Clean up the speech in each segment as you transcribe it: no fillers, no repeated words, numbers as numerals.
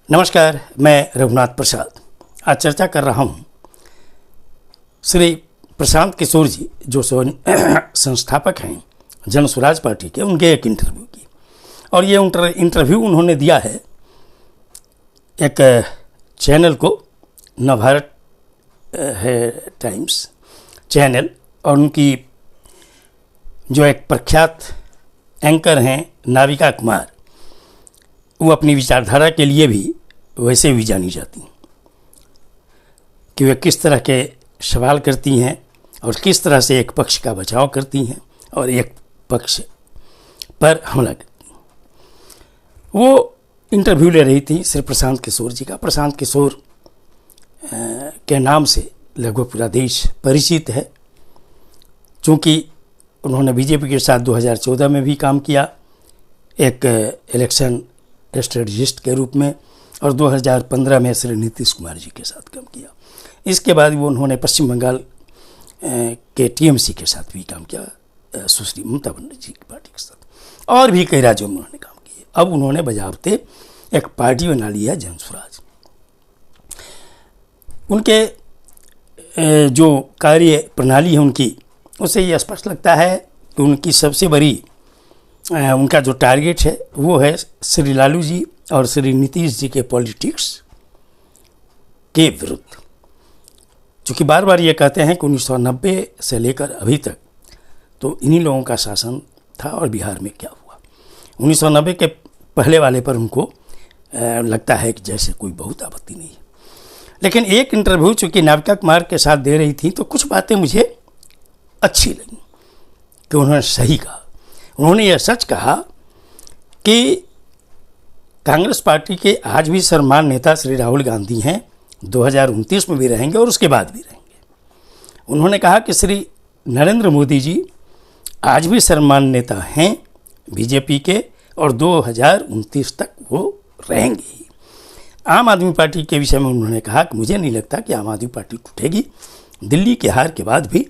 नमस्कार, मैं रघुनाथ प्रसाद आज चर्चा कर रहा हूँ श्री प्रशांत किशोर जी जो संस्थापक हैं जन स्वराज पार्टी के, उनके एक इंटरव्यू की। और ये इंटरव्यू उन्होंने दिया है एक चैनल को, नवभारत है टाइम्स चैनल, और उनकी जो एक प्रख्यात एंकर हैं नाविका कुमार, वो अपनी विचारधारा के लिए भी वैसे भी जानी जाती हैं कि वे किस तरह के सवाल करती हैं और किस तरह से एक पक्ष का बचाव करती हैं और एक पक्ष पर हमला करती हैं। वो इंटरव्यू ले रही थी श्री प्रशांत किशोर जी का। प्रशांत किशोर के नाम से लगभग पूरा देश परिचित है, चूँकि उन्होंने बीजेपी के साथ 2014 में भी काम किया एक इलेक्शन स्ट्रेटजिस्ट के रूप में, और 2015 में श्री नीतीश कुमार जी के साथ काम किया। इसके बाद वो उन्होंने पश्चिम बंगाल के टीएमसी के साथ भी काम किया, सुश्री ममता बनर्जी की पार्टी के साथ, और भी कई राज्यों में उन्होंने काम किया। अब उन्होंने बजाबते एक पार्टी बना ली है जन स्वराज। उनके जो कार्य प्रणाली है उनकी, उससे ये स्पष्ट लगता है कि उनकी सबसे बड़ी उनका जो टारगेट है वो है श्री लालू जी और श्री नीतीश जी के पॉलिटिक्स के विरुद्ध। चूँकि बार बार ये कहते हैं कि 1990 से लेकर अभी तक तो इन्हीं लोगों का शासन था, और बिहार में क्या हुआ 1990 के पहले वाले पर उनको लगता है कि जैसे कोई बहुत आपत्ति नहीं है। लेकिन एक इंटरव्यू चूँकि नाविका कुमार के साथ दे रही थी तो कुछ बातें मुझे अच्छी लगी कि उन्होंने सही कहा। उन्होंने यह सच कहा कि कांग्रेस पार्टी के आज भी सर्वमान्य नेता श्री राहुल गांधी हैं, 2029 में भी रहेंगे और उसके बाद भी रहेंगे। उन्होंने कहा कि श्री नरेंद्र मोदी जी आज भी सर्वमान्य नेता हैं बीजेपी के, और 2029 तक वो रहेंगे ही। आम आदमी पार्टी के विषय में उन्होंने कहा कि मुझे नहीं लगता कि आम आदमी पार्टी टूटेगी। दिल्ली के हार के बाद भी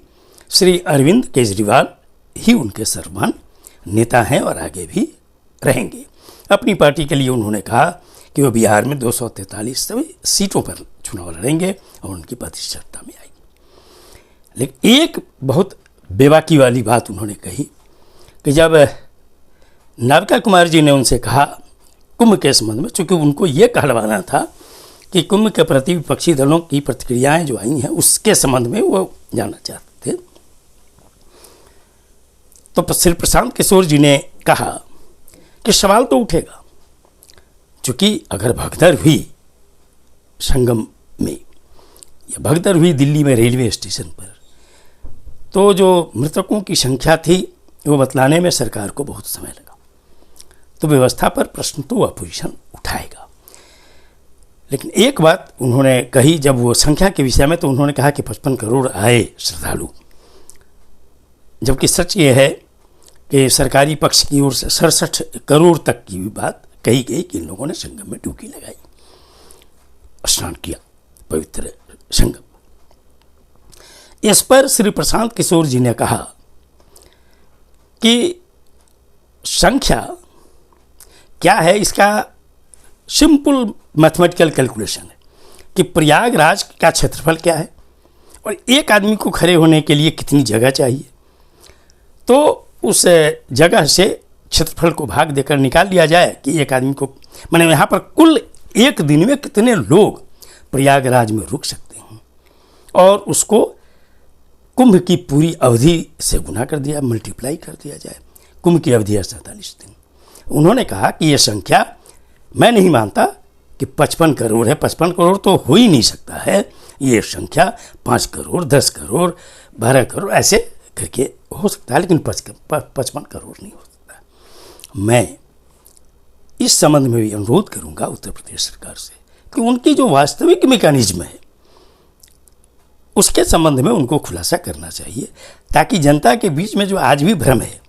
श्री अरविंद केजरीवाल ही उनके सर्वमान्य नेता हैं और आगे भी रहेंगे। अपनी पार्टी के लिए उन्होंने कहा कि वो बिहार में 243 सीटों पर चुनाव लड़ेंगे और उनकी प्रतिष्ठा में आएगी। लेकिन एक बहुत बेबाकी वाली बात उन्होंने कही कि जब नाविका कुमार जी ने उनसे कहा कुंभ के संबंध में, चूँकि उनको ये कहलवाना था कि कुंभ के प्रति विपक्षी दलों की प्रतिक्रियाएं जो आई हैं उसके संबंध में वो जानना चाहते थे, तो श्री प्रशांत किशोर जी ने कहा कि सवाल तो उठेगा, चूँकि अगर भगदड़ हुई संगम में या भगदड़ हुई दिल्ली में रेलवे स्टेशन पर, तो जो मृतकों की संख्या थी वो बतलाने में सरकार को बहुत समय लगा, तो व्यवस्था पर प्रश्न तो अपोजिशन उठाएगा। लेकिन एक बात उन्होंने कही जब वो संख्या के विषय में, तो उन्होंने कहा कि 55 करोड़ आए श्रद्धालु, जबकि सच ये है कि सरकारी पक्ष की ओर से 67 करोड़ तक की भी बात कही गई कि इन लोगों ने संगम में डुबकी लगाई, स्नान किया पवित्र संगम। इस पर श्री प्रशांत किशोर जी ने कहा कि संख्या क्या है, इसका सिंपल मैथमेटिकल कैलकुलेशन है कि प्रयागराज का क्षेत्रफल क्या है और एक आदमी को खड़े होने के लिए कितनी जगह चाहिए, तो उस जगह से क्षेत्रफल को भाग देकर निकाल लिया जाए कि एक आदमी को, माने यहाँ पर कुल एक दिन में कितने लोग प्रयागराज में रुक सकते हैं, और उसको कुंभ की पूरी अवधि से गुना कर दिया, मल्टीप्लाई कर दिया जाए। कुंभ की अवधि है 47 दिन। उन्होंने कहा कि ये संख्या मैं नहीं मानता कि 55 करोड़ है, 55 करोड़ तो हो ही नहीं सकता है, ये संख्या 5 करोड़ 10 करोड़ 12 करोड़ ऐसे करके हो सकता है, लेकिन 55 करोड़ नहीं हो सकता। मैं इस संबंध में भी अनुरोध करूंगा उत्तर प्रदेश सरकार से कि उनकी जो वास्तविक मैकेनिज्म है उसके संबंध में उनको खुलासा करना चाहिए, ताकि जनता के बीच में जो आज भी भ्रम है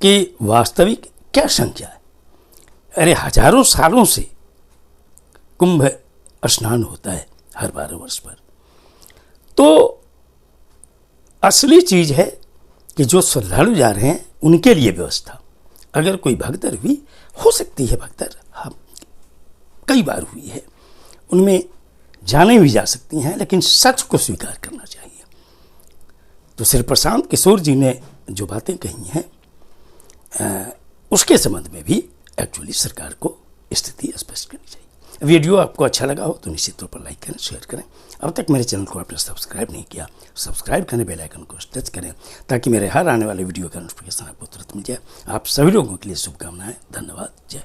कि वास्तविक क्या संख्या है। अरे हजारों सालों से कुंभ स्नान होता है हर 12 वर्ष पर, तो असली चीज़ है कि जो श्रद्धालु जा रहे हैं उनके लिए व्यवस्था, अगर कोई भगदड़ हुई हो सकती है, भगदड़ हम कई बार हुई है, उनमें जाने भी जा सकती हैं, लेकिन सच को स्वीकार करना चाहिए। तो श्री प्रशांत किशोर जी ने जो बातें कही हैं उसके संबंध में भी एक्चुअली सरकार को स्थिति स्पष्ट करनी चाहिए। वीडियो आपको अच्छा लगा हो तो निश्चित तौर पर लाइक करें, शेयर करें। अब तक मेरे चैनल को आपने सब्सक्राइब नहीं किया, सब्सक्राइब करें, बेल आइकन को टच करें, ताकि मेरे हर आने वाले वीडियो का नोटिफिकेशन आपको तुरंत मिल जाए। आप सभी लोगों के लिए शुभकामनाएं। धन्यवाद। जय